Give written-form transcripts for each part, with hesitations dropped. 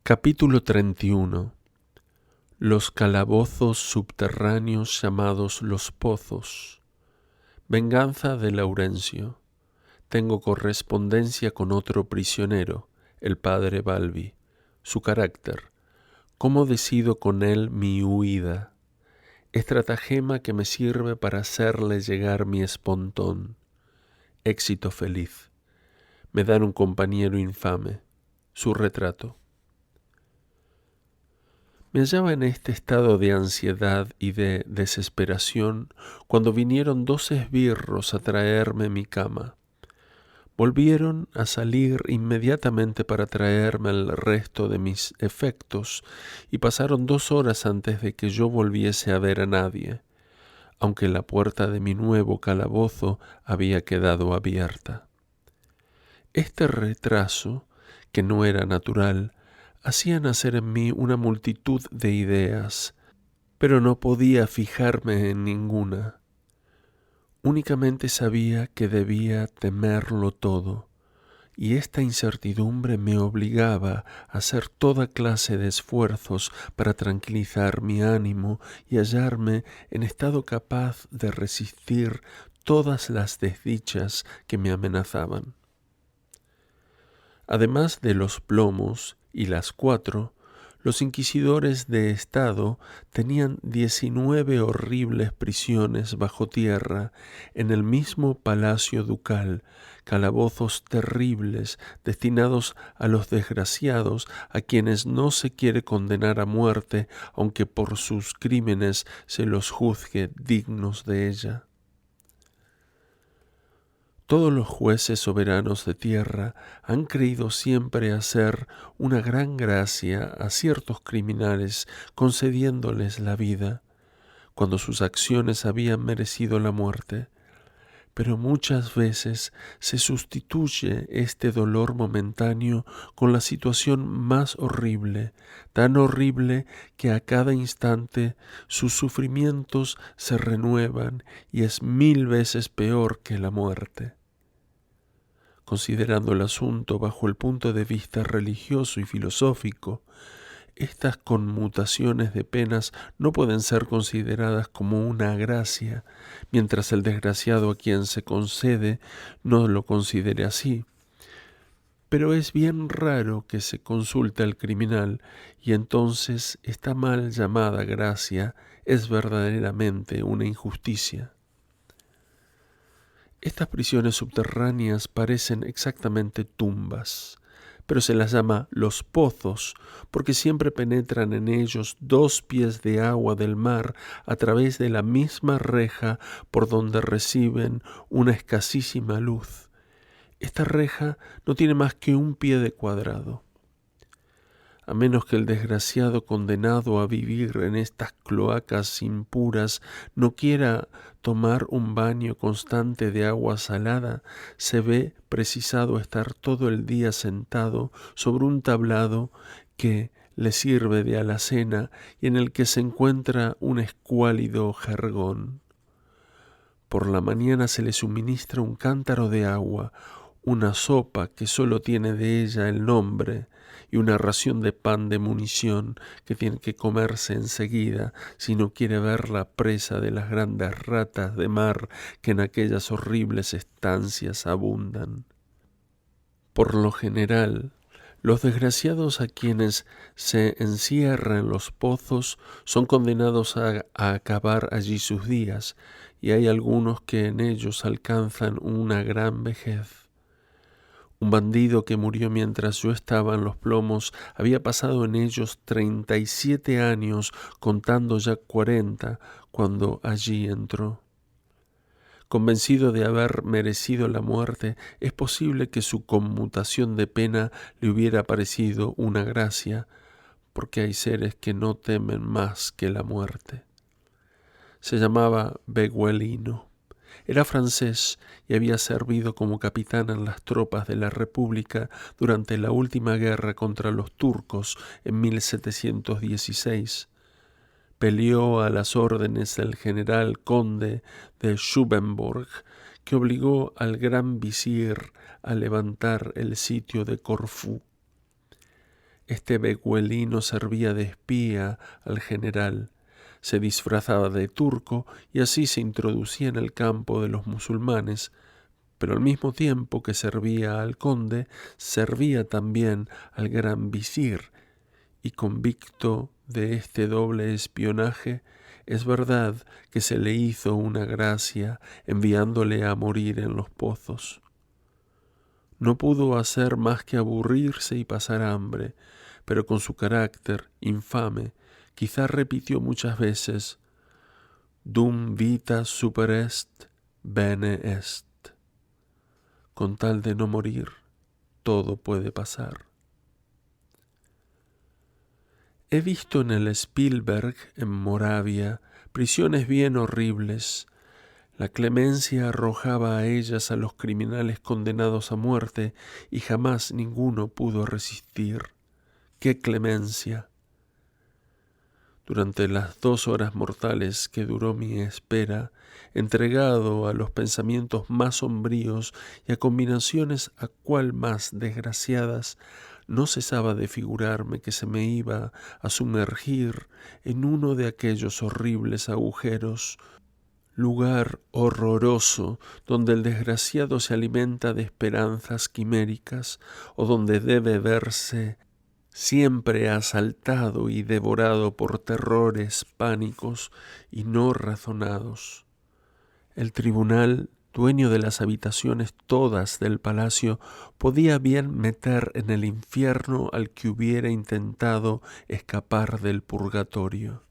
Capítulo 31. Los calabozos subterráneos llamados los pozos. Venganza de Laurencio. Tengo correspondencia con otro prisionero, el padre Balbi. Su carácter. ¿Cómo decido con él mi huida? Estratagema que me sirve para hacerle llegar mi espontón. Éxito feliz. Me dan un compañero infame. Su retrato. Me hallaba en este estado de ansiedad y de desesperación cuando vinieron 2 esbirros a traerme mi cama. Volvieron a salir inmediatamente para traerme el resto de mis efectos y pasaron 2 horas antes de que yo volviese a ver a nadie, aunque la puerta de mi nuevo calabozo había quedado abierta. Este retraso, que no era natural, hacía nacer en mí una multitud de ideas, pero no podía fijarme en ninguna. Únicamente sabía que debía temerlo todo, y esta incertidumbre me obligaba a hacer toda clase de esfuerzos para tranquilizar mi ánimo y hallarme en estado capaz de resistir todas las desdichas que me amenazaban. Además de los plomos y las 4, los inquisidores de Estado tenían 19 horribles prisiones bajo tierra en el mismo palacio ducal, calabozos terribles destinados a los desgraciados a quienes no se quiere condenar a muerte, aunque por sus crímenes se los juzgue dignos de ella. Todos los jueces soberanos de tierra han creído siempre hacer una gran gracia a ciertos criminales, concediéndoles la vida, cuando sus acciones habían merecido la muerte. Pero muchas veces se sustituye este dolor momentáneo con la situación más horrible, tan horrible que a cada instante sus sufrimientos se renuevan y es 1000 veces peor que la muerte. Considerando el asunto bajo el punto de vista religioso y filosófico, estas conmutaciones de penas no pueden ser consideradas como una gracia, mientras el desgraciado a quien se concede no lo considere así. Pero es bien raro que se consulte al criminal, y entonces esta mal llamada gracia es verdaderamente una injusticia. Estas prisiones subterráneas parecen exactamente tumbas, pero se las llama los pozos porque siempre penetran en ellos 2 pies de agua del mar a través de la misma reja por donde reciben una escasísima luz. Esta reja no tiene más que 1 pie de cuadrado. A menos que el desgraciado condenado a vivir en estas cloacas impuras no quiera tomar un baño constante de agua salada, se ve precisado estar todo el día sentado sobre un tablado que le sirve de alacena y en el que se encuentra un escuálido jergón. Por la mañana se le suministra un cántaro de agua, una sopa que solo tiene de ella el nombre, y una ración de pan de munición que tiene que comerse enseguida si no quiere ver la presa de las grandes ratas de mar que en aquellas horribles estancias abundan. Por lo general, los desgraciados a quienes se encierra en los pozos son condenados a acabar allí sus días, y hay algunos que en ellos alcanzan una gran vejez. Un bandido que murió mientras yo estaba en los plomos había pasado en ellos 37 años, contando ya 40, cuando allí entró. Convencido de haber merecido la muerte, es posible que su conmutación de pena le hubiera parecido una gracia, porque hay seres que no temen más que la muerte. Se llamaba Beguelino. Era francés y había servido como capitán en las tropas de la República durante la última guerra contra los turcos en 1716. Peleó a las órdenes del general conde de Schubenburg, que obligó al gran visir a levantar el sitio de Corfú. Este beguelino servía de espía al general, se disfrazaba de turco y así se introducía en el campo de los musulmanes, pero al mismo tiempo que servía al conde, servía también al gran visir, y convicto de este doble espionaje, es verdad que se le hizo una gracia enviándole a morir en los pozos. No pudo hacer más que aburrirse y pasar hambre, pero con su carácter infame, quizá repitió muchas veces «Dum vita super est, bene est». Con tal de no morir, todo puede pasar. He visto en el Spielberg, en Moravia, prisiones bien horribles. La clemencia arrojaba a ellas a los criminales condenados a muerte y jamás ninguno pudo resistir. ¡Qué clemencia! Durante las 2 horas mortales que duró mi espera, entregado a los pensamientos más sombríos y a combinaciones a cual más desgraciadas, no cesaba de figurarme que se me iba a sumergir en uno de aquellos horribles agujeros, lugar horroroso donde el desgraciado se alimenta de esperanzas quiméricas o donde debe verse siempre asaltado y devorado por terrores pánicos y no razonados. El tribunal, dueño de las habitaciones todas del palacio, podía bien meter en el infierno al que hubiera intentado escapar del purgatorio.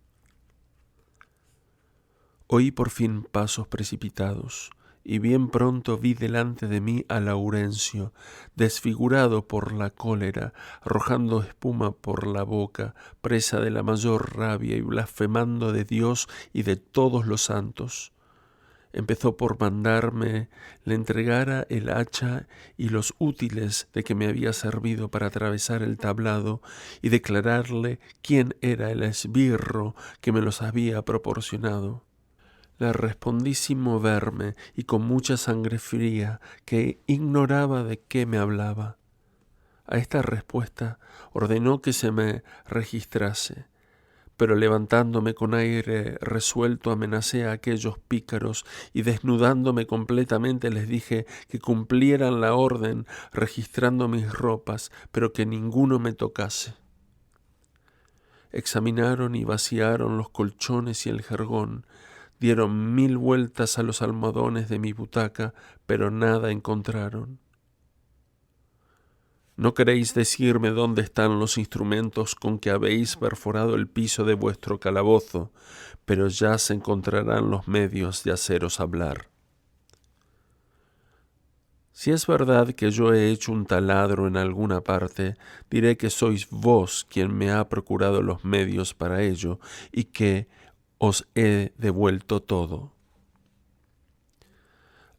Oí por fin pasos precipitados, y bien pronto vi delante de mí a Laurencio, desfigurado por la cólera, arrojando espuma por la boca, presa de la mayor rabia y blasfemando de Dios y de todos los santos. Empezó por mandarme le entregara el hacha y los útiles de que me había servido para atravesar el tablado y declararle quién era el esbirro que me los había proporcionado. Le respondí sin moverme y con mucha sangre fría, que ignoraba de qué me hablaba. A esta respuesta ordenó que se me registrase, pero levantándome con aire resuelto amenacé a aquellos pícaros y desnudándome completamente les dije que cumplieran la orden registrando mis ropas, pero que ninguno me tocase. Examinaron y vaciaron los colchones y el jergón, dieron 1000 vueltas a los almohadones de mi butaca, pero nada encontraron. ¿No queréis decirme dónde están los instrumentos con que habéis perforado el piso de vuestro calabozo? Pero ya se encontrarán los medios de haceros hablar. Si es verdad que yo he hecho un taladro en alguna parte, diré que sois vos quien me ha procurado los medios para ello y que os he devuelto todo.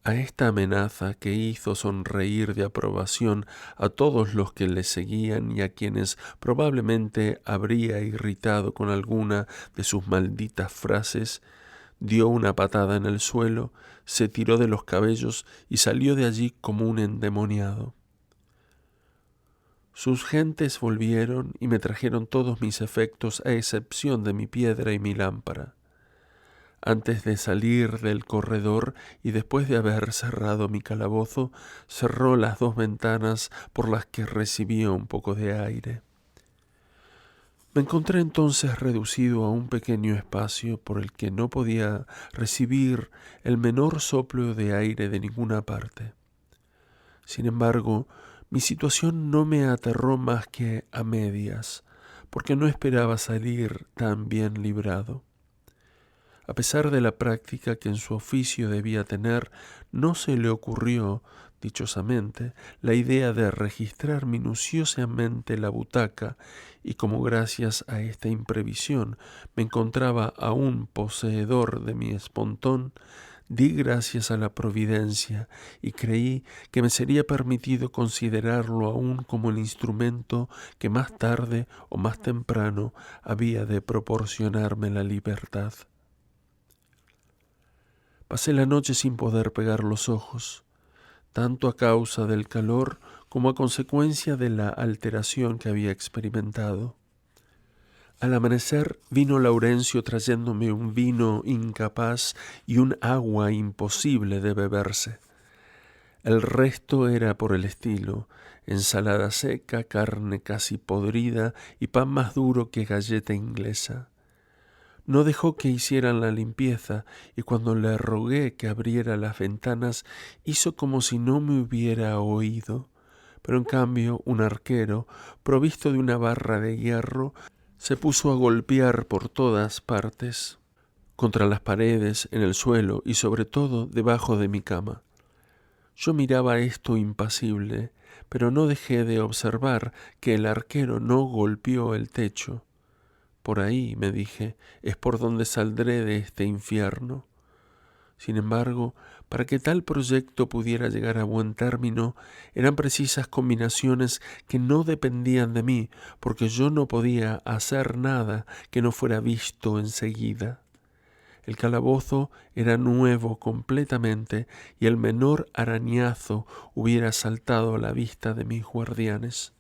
A esta amenaza que hizo sonreír de aprobación a todos los que le seguían y a quienes probablemente habría irritado con alguna de sus malditas frases, dio una patada en el suelo, se tiró de los cabellos y salió de allí como un endemoniado. Sus gentes volvieron y me trajeron todos mis efectos a excepción de mi piedra y mi lámpara. Antes de salir del corredor y después de haber cerrado mi calabozo, cerró las 2 ventanas por las que recibía un poco de aire. Me encontré entonces reducido a un pequeño espacio por el que no podía recibir el menor soplo de aire de ninguna parte. Sin embargo, mi situación no me aterró más que a medias, porque no esperaba salir tan bien librado. A pesar de la práctica que en su oficio debía tener, no se le ocurrió, dichosamente, la idea de registrar minuciosamente la butaca, y como gracias a esta imprevisión me encontraba aún poseedor de mi espontón, di gracias a la providencia y creí que me sería permitido considerarlo aún como el instrumento que más tarde o más temprano había de proporcionarme la libertad. Pasé la noche sin poder pegar los ojos, tanto a causa del calor como a consecuencia de la alteración que había experimentado. Al amanecer vino Laurencio trayéndome un vino incapaz y un agua imposible de beberse. El resto era por el estilo: ensalada seca, carne casi podrida y pan más duro que galleta inglesa. No dejó que hicieran la limpieza, y cuando le rogué que abriera las ventanas, hizo como si no me hubiera oído. Pero en cambio un arquero, provisto de una barra de hierro, se puso a golpear por todas partes, contra las paredes, en el suelo y sobre todo debajo de mi cama. Yo miraba esto impasible, pero no dejé de observar que el arquero no golpeó el techo. Por ahí, me dije, es por donde saldré de este infierno. Sin embargo, para que tal proyecto pudiera llegar a buen término, eran precisas combinaciones que no dependían de mí, porque yo no podía hacer nada que no fuera visto enseguida. El calabozo era nuevo completamente y el menor arañazo hubiera saltado a la vista de mis guardianes.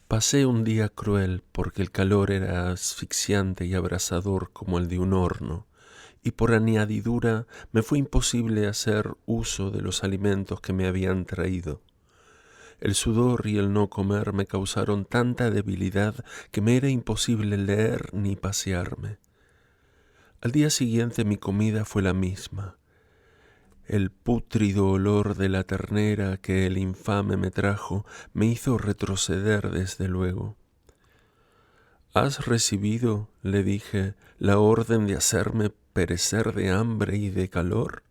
Pasé un día cruel porque el calor era asfixiante y abrasador como el de un horno, y por añadidura me fue imposible hacer uso de los alimentos que me habían traído. El sudor y el no comer me causaron tanta debilidad que me era imposible leer ni pasearme. Al día siguiente mi comida fue la misma. El pútrido olor de la ternera que el infame me trajo me hizo retroceder desde luego. «¿Has recibido», le dije, «la orden de hacerme perecer de hambre y de calor?»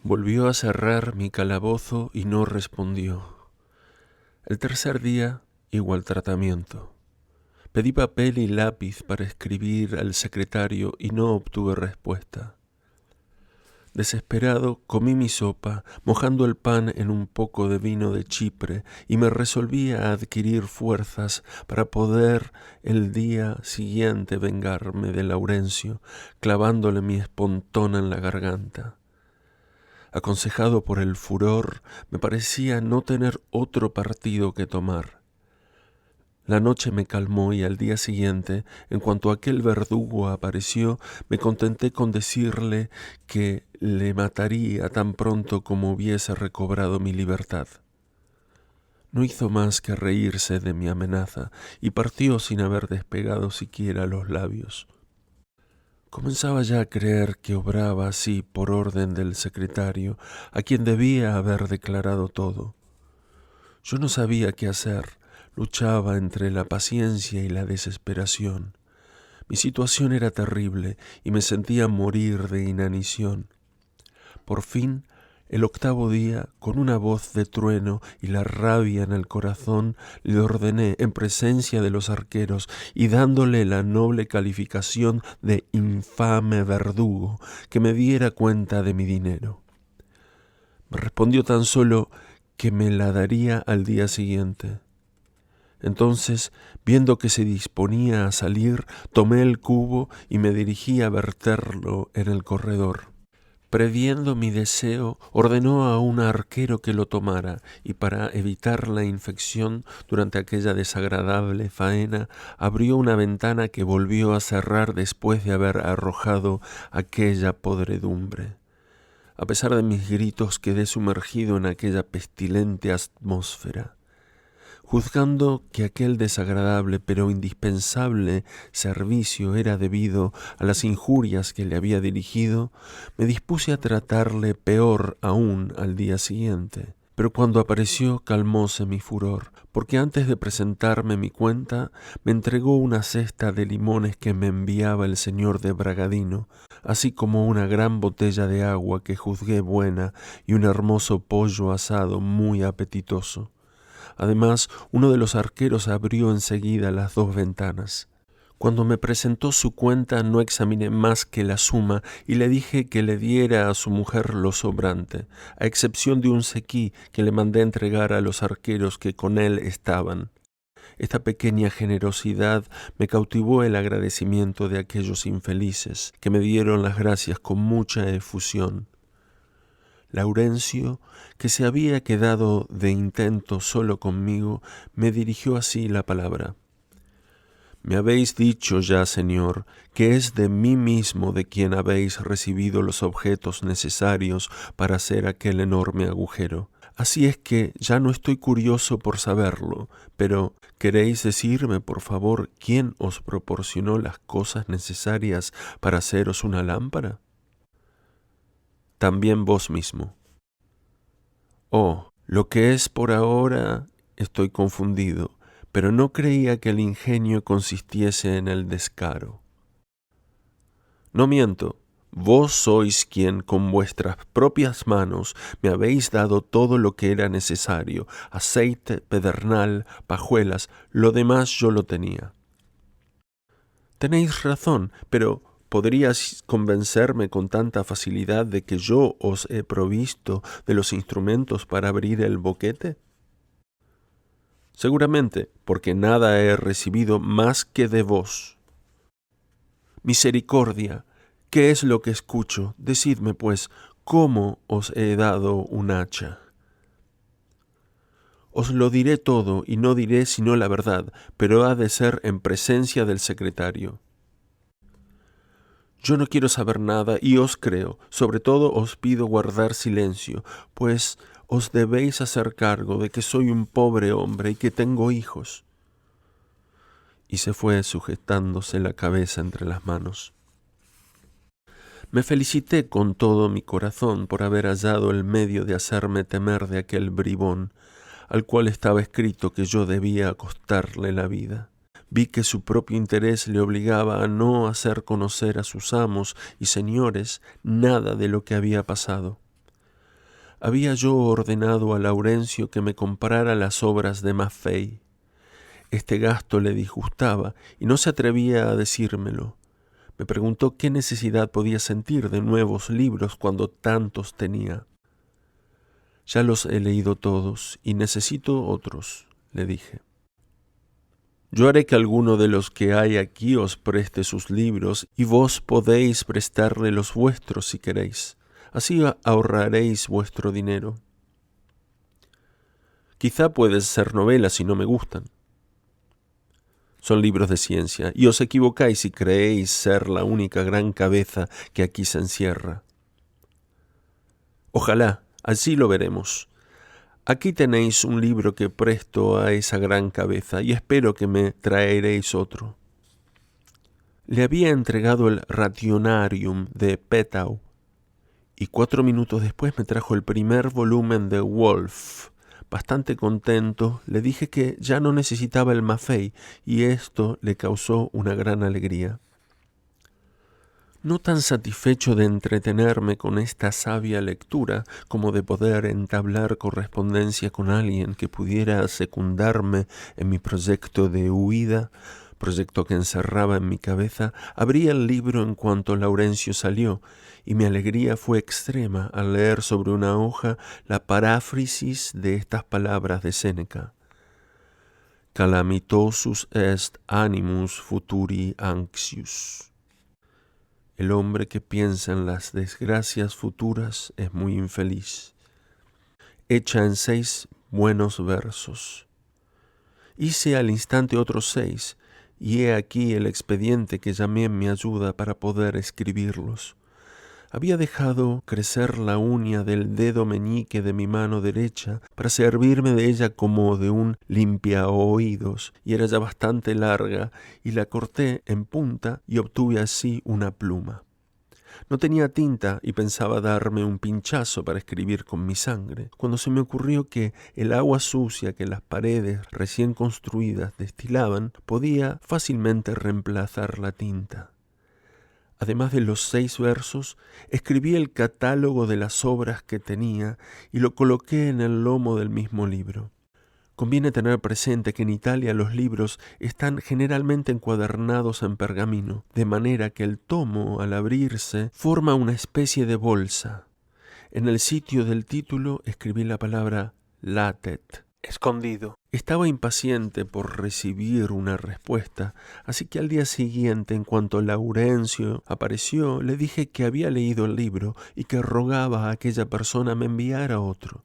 Volvió a cerrar mi calabozo y no respondió. El tercer día, igual tratamiento. Pedí papel y lápiz para escribir al secretario y no obtuve respuesta. Desesperado, comí mi sopa, mojando el pan en un poco de vino de Chipre, y me resolví a adquirir fuerzas para poder el día siguiente vengarme de Laurencio, clavándole mi espontona en la garganta. Aconsejado por el furor, me parecía no tener otro partido que tomar. La noche me calmó y al día siguiente, en cuanto aquel verdugo apareció, me contenté con decirle que le mataría tan pronto como hubiese recobrado mi libertad. No hizo más que reírse de mi amenaza y partió sin haber despegado siquiera los labios. Comenzaba ya a creer que obraba así por orden del secretario, a quien debía haber declarado todo. Yo no sabía qué hacer. Luchaba entre la paciencia y la desesperación. Mi situación era terrible y me sentía morir de inanición. Por fin, el octavo día, con una voz de trueno y la rabia en el corazón, le ordené en presencia de los arqueros y dándole la noble calificación de infame verdugo que me diera cuenta de mi dinero. Me respondió tan solo que me la daría al día siguiente. Entonces, viendo que se disponía a salir, tomé el cubo y me dirigí a verterlo en el corredor. Previendo mi deseo, ordenó a un arquero que lo tomara, y para evitar la infección durante aquella desagradable faena, abrió una ventana que volvió a cerrar después de haber arrojado aquella podredumbre. A pesar de mis gritos, quedé sumergido en aquella pestilente atmósfera. Juzgando que aquel desagradable pero indispensable servicio era debido a las injurias que le había dirigido, me dispuse a tratarle peor aún al día siguiente. Pero cuando apareció calmóse mi furor, porque antes de presentarme mi cuenta, me entregó una cesta de limones que me enviaba el señor de Bragadino, así como una gran botella de agua que juzgué buena y un hermoso pollo asado muy apetitoso. Además, uno de los arqueros abrió enseguida las dos ventanas. Cuando me presentó su cuenta no examiné más que la suma y le dije que le diera a su mujer lo sobrante, a excepción de un sequí que le mandé entregar a los arqueros que con él estaban. Esta pequeña generosidad me cautivó el agradecimiento de aquellos infelices, que me dieron las gracias con mucha efusión. Laurencio, que se había quedado de intento solo conmigo, me dirigió así la palabra. Me habéis dicho ya, Señor, que es de mí mismo de quien habéis recibido los objetos necesarios para hacer aquel enorme agujero. Así es que ya no estoy curioso por saberlo, pero ¿queréis decirme, por favor, quién os proporcionó las cosas necesarias para haceros una lámpara? También vos mismo. Oh, lo que es por ahora estoy confundido, pero no creía que el ingenio consistiese en el descaro. No miento, vos sois quien con vuestras propias manos me habéis dado todo lo que era necesario, aceite, pedernal, pajuelas, lo demás yo lo tenía. Tenéis razón, pero ¿podrías convencerme con tanta facilidad de que yo os he provisto de los instrumentos para abrir el boquete? Seguramente, porque nada he recibido más que de vos. Misericordia, ¿qué es lo que escucho? Decidme, pues, ¿cómo os he dado un hacha? Os lo diré todo, y no diré sino la verdad, pero ha de ser en presencia del secretario. Yo no quiero saber nada, y os creo. Sobre todo os pido guardar silencio, pues os debéis hacer cargo de que soy un pobre hombre y que tengo hijos. Y se fue sujetándose la cabeza entre las manos. Me felicité con todo mi corazón por haber hallado el medio de hacerme temer de aquel bribón, al cual estaba escrito que yo debía costarle la vida. Vi que su propio interés le obligaba a no hacer conocer a sus amos y señores nada de lo que había pasado. Había yo ordenado a Laurencio que me comprara las obras de Maffei. Este gasto le disgustaba y no se atrevía a decírmelo. Me preguntó qué necesidad podía sentir de nuevos libros cuando tantos tenía. Ya los he leído todos y necesito otros, le dije. Yo haré que alguno de los que hay aquí os preste sus libros y vos podéis prestarle los vuestros si queréis. Así ahorraréis vuestro dinero. Quizá pueden ser novelas si no me gustan. Son libros de ciencia, y os equivocáis si creéis ser la única gran cabeza que aquí se encierra. Ojalá, así lo veremos. Aquí tenéis un libro que presto a esa gran cabeza, y espero que me traeréis otro. Le había entregado el Rationarium de Petau, y 4 minutos después me trajo el primer volumen de Wolf. Bastante contento, le dije que ya no necesitaba el Maffei, y esto le causó una gran alegría. No tan satisfecho de entretenerme con esta sabia lectura como de poder entablar correspondencia con alguien que pudiera secundarme en mi proyecto de huida, proyecto que encerraba en mi cabeza, abrí el libro en cuanto Laurencio salió, y mi alegría fue extrema al leer sobre una hoja la paráfrasis de estas palabras de Séneca. Calamitosus est animus futuri anxius. El hombre que piensa en las desgracias futuras es muy infeliz. Hecha en 6 buenos versos. Hice al instante otros 6, y he aquí el expediente que llamé en mi ayuda para poder escribirlos. Había dejado crecer la uña del dedo meñique de mi mano derecha para servirme de ella como de un limpiaoídos, y era ya bastante larga, y la corté en punta y obtuve así una pluma. No tenía tinta y pensaba darme un pinchazo para escribir con mi sangre, cuando se me ocurrió que el agua sucia que las paredes recién construidas destilaban podía fácilmente reemplazar la tinta. Además de los 6 versos, escribí el catálogo de las obras que tenía y lo coloqué en el lomo del mismo libro. Conviene tener presente que en Italia los libros están generalmente encuadernados en pergamino, de manera que el tomo, al abrirse, forma una especie de bolsa. En el sitio del título escribí la palabra latet. escondido. Estaba impaciente por recibir una respuesta, así que al día siguiente, en cuanto Laurencio apareció, le dije que había leído el libro y que rogaba a aquella persona me enviara otro.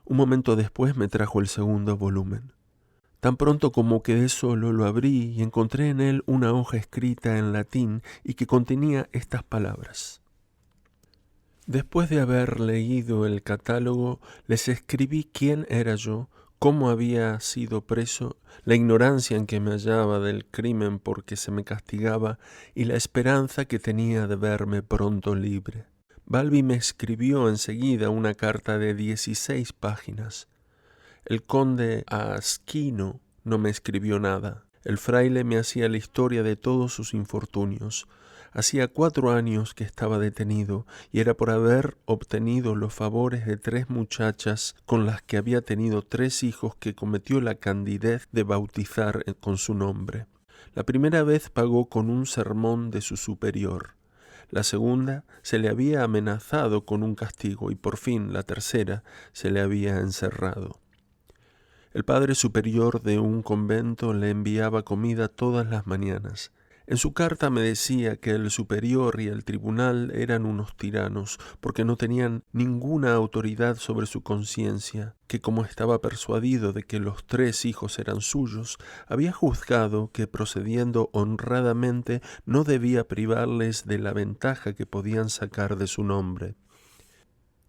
Un momento después me trajo el segundo volumen. Tan pronto como quedé solo, lo abrí y encontré en él una hoja escrita en latín y que contenía estas palabras. Después de haber leído el catálogo, les escribí quién era yo, cómo había sido preso, la ignorancia en que me hallaba del crimen por que se me castigaba y la esperanza que tenía de verme pronto libre. Balbi me escribió enseguida una carta de 16 páginas. El conde Asquino no me escribió nada. El fraile me hacía la historia de todos sus infortunios. Hacía 4 años que estaba detenido y era por haber obtenido los favores de 3 muchachas con las que había tenido 3 hijos que cometió la candidez de bautizar con su nombre. La primera vez pagó con un sermón de su superior. La segunda se le había amenazado con un castigo y por fin la tercera se le había encerrado. El padre superior de un convento le enviaba comida todas las mañanas. En su carta me decía que el superior y el tribunal eran unos tiranos, porque no tenían ninguna autoridad sobre su conciencia, que como estaba persuadido de que los 3 hijos eran suyos, había juzgado que procediendo honradamente no debía privarles de la ventaja que podían sacar de su nombre.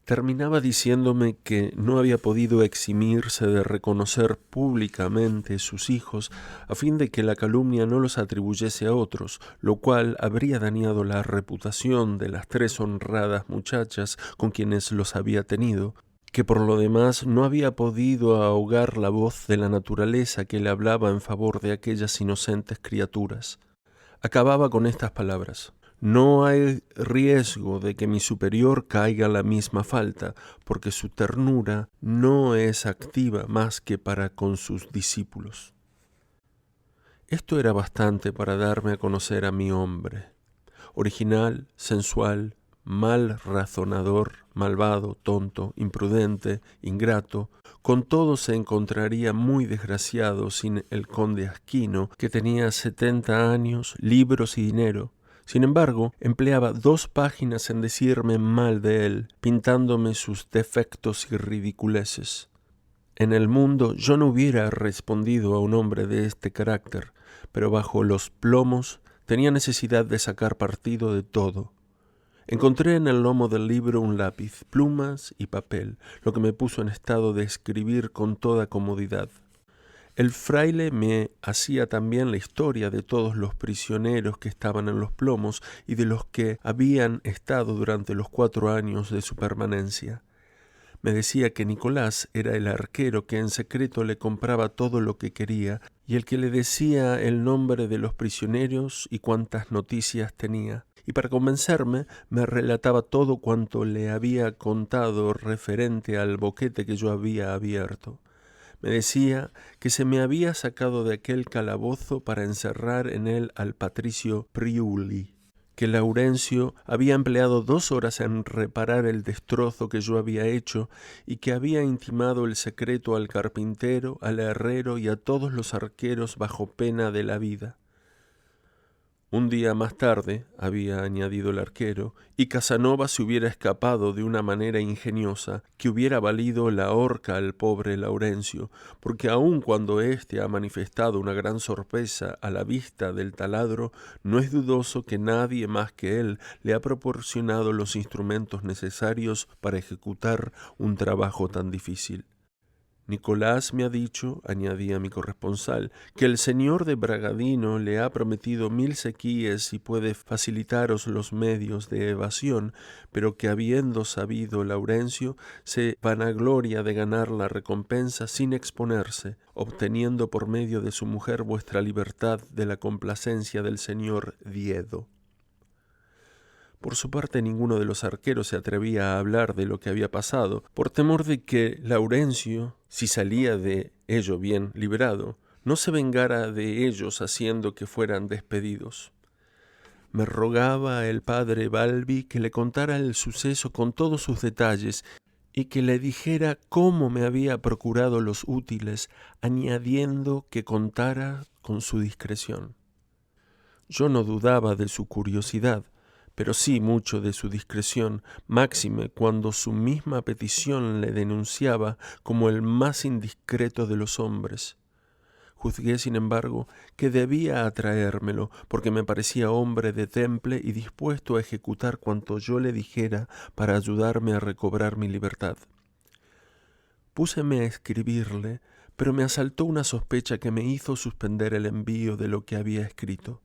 Terminaba diciéndome que no había podido eximirse de reconocer públicamente sus hijos a fin de que la calumnia no los atribuyese a otros, lo cual habría dañado la reputación de las 3 honradas muchachas con quienes los había tenido, que por lo demás no había podido ahogar la voz de la naturaleza que le hablaba en favor de aquellas inocentes criaturas. Acababa con estas palabras. No hay riesgo de que mi superior caiga en la misma falta, porque su ternura no es activa más que para con sus discípulos. Esto era bastante para darme a conocer a mi hombre. Original, sensual, mal razonador, malvado, tonto, imprudente, ingrato, con todo se encontraría muy desgraciado sin el conde Asquino, que tenía 70 años, libros y dinero. Sin embargo, empleaba 2 páginas en decirme mal de él, pintándome sus defectos y ridiculeces. En el mundo yo no hubiera respondido a un hombre de este carácter, pero bajo los plomos tenía necesidad de sacar partido de todo. Encontré en el lomo del libro un lápiz, plumas y papel, lo que me puso en estado de escribir con toda comodidad. El fraile me hacía también la historia de todos los prisioneros que estaban en los plomos y de los que habían estado durante los 4 años de su permanencia. Me decía que Nicolás era el arquero que en secreto le compraba todo lo que quería y el que le decía el nombre de los prisioneros y cuántas noticias tenía. Y para convencerme me relataba todo cuanto le había contado referente al boquete que yo había abierto. Me decía que se me había sacado de aquel calabozo para encerrar en él al patricio Priuli, que Laurencio había empleado 2 horas en reparar el destrozo que yo había hecho y que había intimado el secreto al carpintero, al herrero y a todos los arqueros bajo pena de la vida. Un día más tarde, había añadido el arquero, y Casanova se hubiera escapado de una manera ingeniosa que hubiera valido la horca al pobre Laurencio, porque aun cuando éste ha manifestado una gran sorpresa a la vista del taladro, no es dudoso que nadie más que él le ha proporcionado los instrumentos necesarios para ejecutar un trabajo tan difícil. Nicolás me ha dicho, añadía mi corresponsal, que el señor de Bragadino le ha prometido 1000 sequíes y puede facilitaros los medios de evasión, pero que habiendo sabido Laurencio, se vanagloria de ganar la recompensa sin exponerse, obteniendo por medio de su mujer vuestra libertad de la complacencia del señor Diedo. Por su parte, ninguno de los arqueros se atrevía a hablar de lo que había pasado, por temor de que Laurencio, si salía de ello bien liberado, no se vengara de ellos haciendo que fueran despedidos. Me rogaba el padre Balbi que le contara el suceso con todos sus detalles y que le dijera cómo me había procurado los útiles, añadiendo que contara con su discreción. Yo no dudaba de su curiosidad, pero sí mucho de su discreción, máxime cuando su misma petición le denunciaba como el más indiscreto de los hombres. Juzgué, sin embargo, que debía atraérmelo, porque me parecía hombre de temple y dispuesto a ejecutar cuanto yo le dijera para ayudarme a recobrar mi libertad. Púseme a escribirle, pero me asaltó una sospecha que me hizo suspender el envío de lo que había escrito.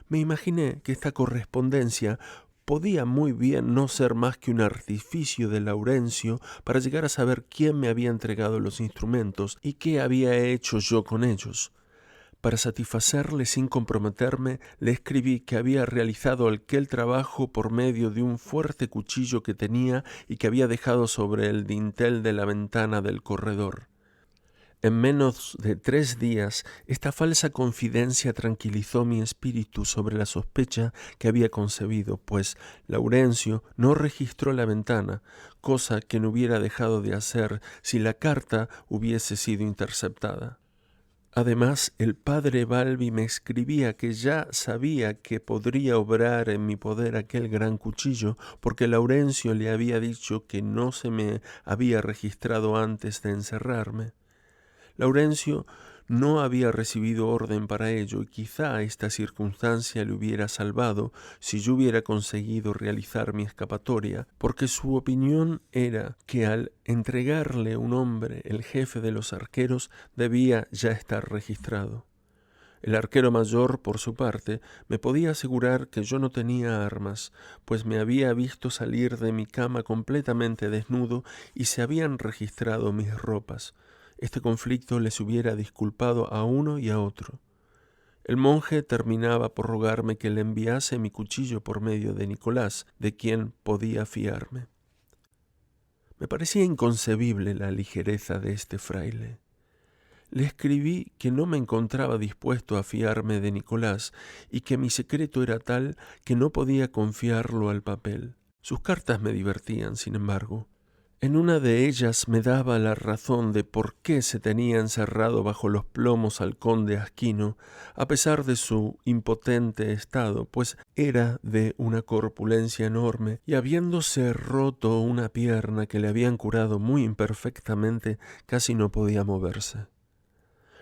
Me imaginé que esta correspondencia podía muy bien no ser más que un artificio de Laurencio para llegar a saber quién me había entregado los instrumentos y qué había hecho yo con ellos. Para satisfacerle sin comprometerme, le escribí que había realizado aquel trabajo por medio de un fuerte cuchillo que tenía y que había dejado sobre el dintel de la ventana del corredor. En menos de 3 días, esta falsa confidencia tranquilizó mi espíritu sobre la sospecha que había concebido, pues Laurencio no registró la ventana, cosa que no hubiera dejado de hacer si la carta hubiese sido interceptada. Además, el padre Balbi me escribía que ya sabía que podría obrar en mi poder aquel gran cuchillo, porque Laurencio le había dicho que no se me había registrado antes de encerrarme. Laurencio no había recibido orden para ello y quizá esta circunstancia le hubiera salvado si yo hubiera conseguido realizar mi escapatoria, porque su opinión era que al entregarle un hombre el jefe de los arqueros debía ya estar registrado. El arquero mayor, por su parte, me podía asegurar que yo no tenía armas, pues me había visto salir de mi cama completamente desnudo y se habían registrado mis ropas. Este conflicto les hubiera disculpado a uno y a otro. El monje terminaba por rogarme que le enviase mi cuchillo por medio de Nicolás, de quien podía fiarme. Me parecía inconcebible la ligereza de este fraile. Le escribí que no me encontraba dispuesto a fiarme de Nicolás y que mi secreto era tal que no podía confiarlo al papel. Sus cartas me divertían, sin embargo. En una de ellas me daba la razón de por qué se tenía encerrado bajo los plomos al conde Asquino, a pesar de su impotente estado, pues era de una corpulencia enorme y habiéndose roto una pierna que le habían curado muy imperfectamente, casi no podía moverse.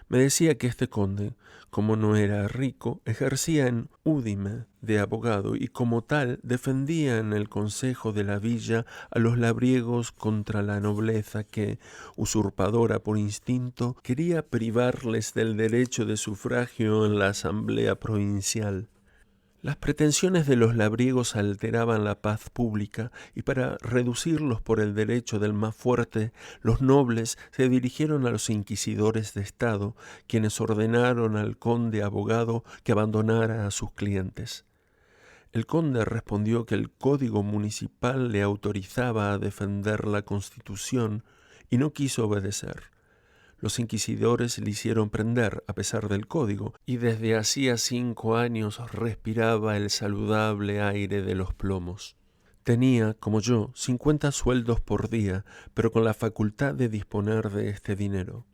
Me decía que este conde, como no era rico, ejercía en Údime de abogado y como tal defendía en el consejo de la villa a los labriegos contra la nobleza que, usurpadora por instinto, quería privarles del derecho de sufragio en la asamblea provincial. Las pretensiones de los labriegos alteraban la paz pública y para reducirlos por el derecho del más fuerte, los nobles se dirigieron a los inquisidores de Estado, quienes ordenaron al conde abogado que abandonara a sus clientes. El conde respondió que el código municipal le autorizaba a defender la Constitución y no quiso obedecer. Los inquisidores le hicieron prender, a pesar del código, y desde hacía 5 años respiraba el saludable aire de los plomos. Tenía, como yo, 50 sueldos por día, pero con la facultad de disponer de este dinero.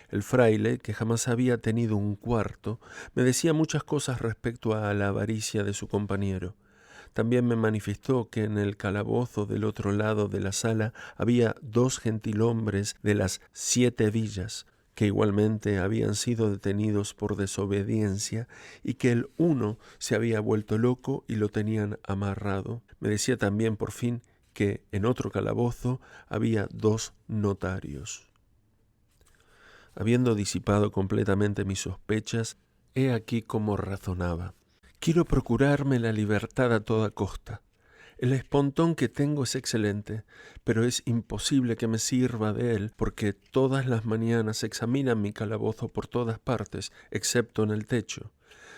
El fraile, que jamás había tenido un cuarto, me decía muchas cosas respecto a la avaricia de su compañero. También me manifestó que en el calabozo del otro lado de la sala había 2 gentilhombres de las 7 villas, que igualmente habían sido detenidos por desobediencia y que el uno se había vuelto loco y lo tenían amarrado. Me decía también por fin que en otro calabozo había 2 notarios. Habiendo disipado completamente mis sospechas, he aquí cómo razonaba. Quiero procurarme la libertad a toda costa. El espontón que tengo es excelente, pero es imposible que me sirva de él, porque todas las mañanas examinan mi calabozo por todas partes, excepto en el techo.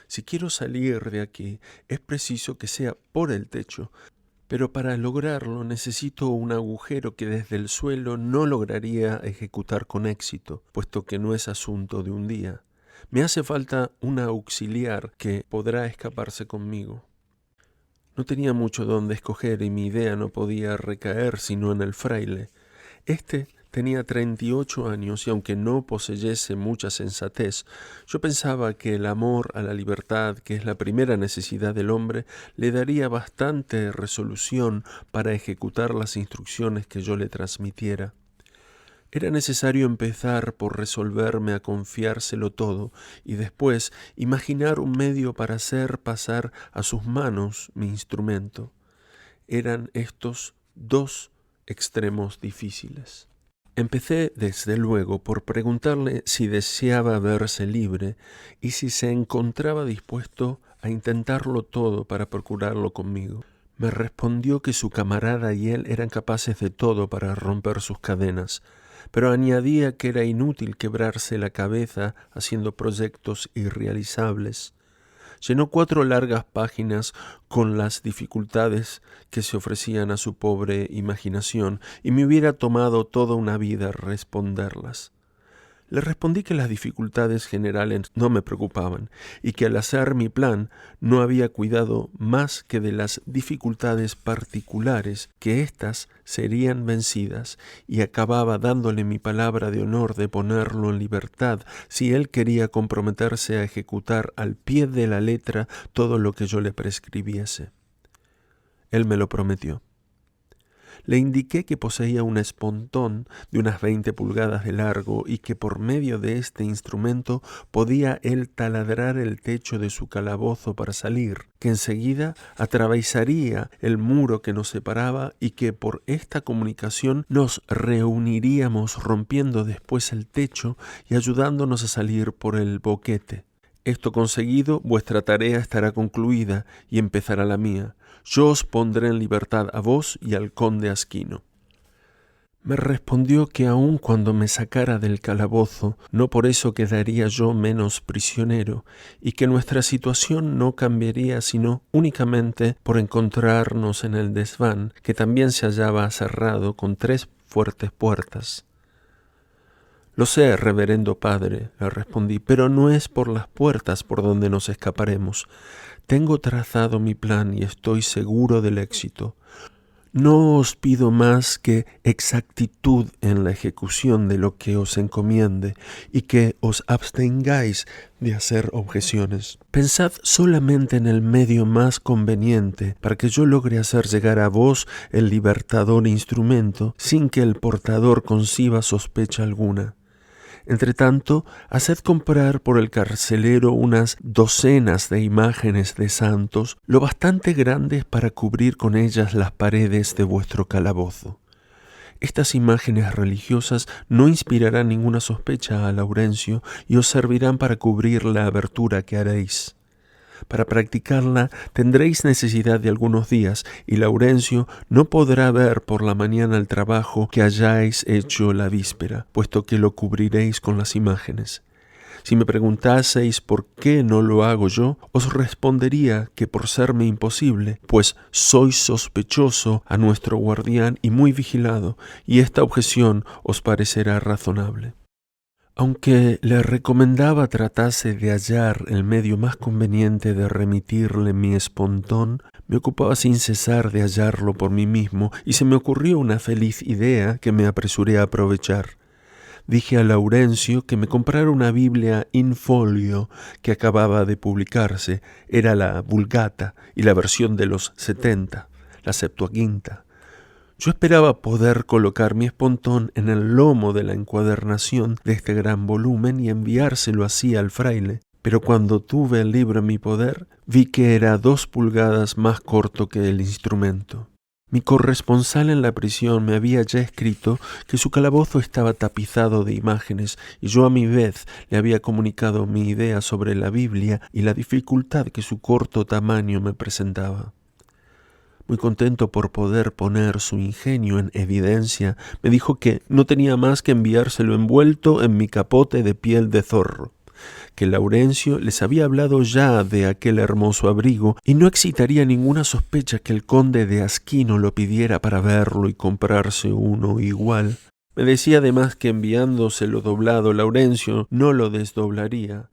Si quiero salir de aquí, es preciso que sea por el techo, pero para lograrlo necesito un agujero que desde el suelo no lograría ejecutar con éxito, puesto que no es asunto de un día. Me hace falta un auxiliar que podrá escaparse conmigo. No tenía mucho donde escoger y mi idea no podía recaer sino en el fraile. Este tenía 38 años y aunque no poseyese mucha sensatez, yo pensaba que el amor a la libertad, que es la primera necesidad del hombre, le daría bastante resolución para ejecutar las instrucciones que yo le transmitiera. Era necesario empezar por resolverme a confiárselo todo y después imaginar un medio para hacer pasar a sus manos mi instrumento. Eran estos dos extremos difíciles. Empecé, desde luego, por preguntarle si deseaba verse libre y si se encontraba dispuesto a intentarlo todo para procurarlo conmigo. Me respondió que su camarada y él eran capaces de todo para romper sus cadenas, pero añadía que era inútil quebrarse la cabeza haciendo proyectos irrealizables. Llenó 4 largas páginas con las dificultades que se ofrecían a su pobre imaginación y me hubiera tomado toda una vida responderlas. Le respondí que las dificultades generales no me preocupaban y que al hacer mi plan no había cuidado más que de las dificultades particulares, que éstas serían vencidas, y acababa dándole mi palabra de honor de ponerlo en libertad si él quería comprometerse a ejecutar al pie de la letra todo lo que yo le prescribiese. Él me lo prometió. Le indiqué que poseía un espontón de unas 20 pulgadas de largo y que por medio de este instrumento podía él taladrar el techo de su calabozo para salir, que enseguida atravesaría el muro que nos separaba y que por esta comunicación nos reuniríamos rompiendo después el techo y ayudándonos a salir por el boquete. Esto conseguido, vuestra tarea estará concluida y empezará la mía. Yo os pondré en libertad a vos y al conde Asquino. Me respondió que aun cuando me sacara del calabozo, no por eso quedaría yo menos prisionero, y que nuestra situación no cambiaría sino únicamente por encontrarnos en el desván, que también se hallaba cerrado con 3 fuertes puertas. Lo sé, reverendo padre, le respondí, pero no es por las puertas por donde nos escaparemos. Tengo trazado mi plan y estoy seguro del éxito. No os pido más que exactitud en la ejecución de lo que os encomiende y que os abstengáis de hacer objeciones. Pensad solamente en el medio más conveniente para que yo logre hacer llegar a vos el libertador instrumento sin que el portador conciba sospecha alguna. Entretanto, haced comprar por el carcelero unas 12 de imágenes de santos, lo bastante grandes para cubrir con ellas las paredes de vuestro calabozo. Estas imágenes religiosas no inspirarán ninguna sospecha a Laurencio y os servirán para cubrir la abertura que haréis. Para practicarla tendréis necesidad de algunos días, y Laurencio no podrá ver por la mañana el trabajo que hayáis hecho la víspera, puesto que lo cubriréis con las imágenes. Si me preguntaseis por qué no lo hago yo, os respondería que por serme imposible, pues soy sospechoso a nuestro guardián y muy vigilado, y esta objeción os parecerá razonable. Aunque le recomendaba tratase de hallar el medio más conveniente de remitirle mi espontón, me ocupaba sin cesar de hallarlo por mí mismo y se me ocurrió una feliz idea que me apresuré a aprovechar. Dije a Laurencio que me comprara una Biblia in folio que acababa de publicarse. Era la Vulgata y la versión de los 70, la Septuaginta. Yo esperaba poder colocar mi espontón en el lomo de la encuadernación de este gran volumen y enviárselo así al fraile, pero cuando tuve el libro en mi poder, vi que era 2 pulgadas más corto que el instrumento. Mi corresponsal en la prisión me había ya escrito que su calabozo estaba tapizado de imágenes y yo a mi vez le había comunicado mi idea sobre la Biblia y la dificultad que su corto tamaño me presentaba. Muy contento por poder poner su ingenio en evidencia, me dijo que no tenía más que enviárselo envuelto en mi capote de piel de zorro, que Laurencio les había hablado ya de aquel hermoso abrigo y no excitaría ninguna sospecha que el conde de Asquino lo pidiera para verlo y comprarse uno igual. Me decía además que enviándoselo doblado Laurencio no lo desdoblaría.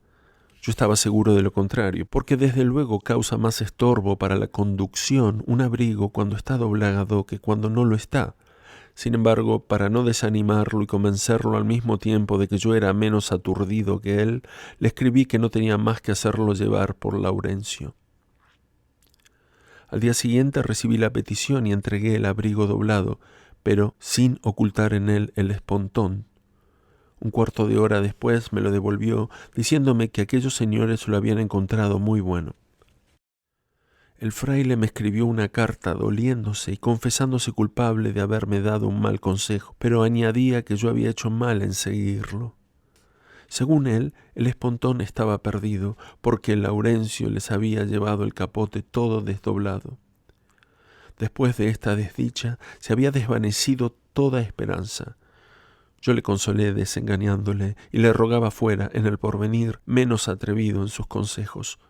Yo estaba seguro de lo contrario, porque desde luego causa más estorbo para la conducción un abrigo cuando está doblado que cuando no lo está. Sin embargo, para no desanimarlo y convencerlo al mismo tiempo de que yo era menos aturdido que él, le escribí que no tenía más que hacerlo llevar por Laurencio. Al día siguiente recibí la petición y entregué el abrigo doblado, pero sin ocultar en él el espontón. Un cuarto de hora después me lo devolvió, diciéndome que aquellos señores lo habían encontrado muy bueno. El fraile me escribió una carta doliéndose y confesándose culpable de haberme dado un mal consejo, pero añadía que yo había hecho mal en seguirlo. Según él, el espontón estaba perdido, porque Laurencio les había llevado el capote todo desdoblado. Después de esta desdicha, se había desvanecido toda esperanza. Yo le consolé desengañándole y le rogaba fuera, en el porvenir, menos atrevido en sus consejos.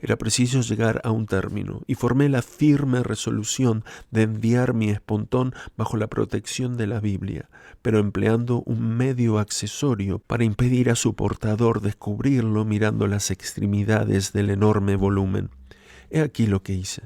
Era preciso llegar a un término, y formé la firme resolución de enviar mi espontón bajo la protección de la Biblia, pero empleando un medio accesorio para impedir a su portador descubrirlo mirando las extremidades del enorme volumen. He aquí lo que hice.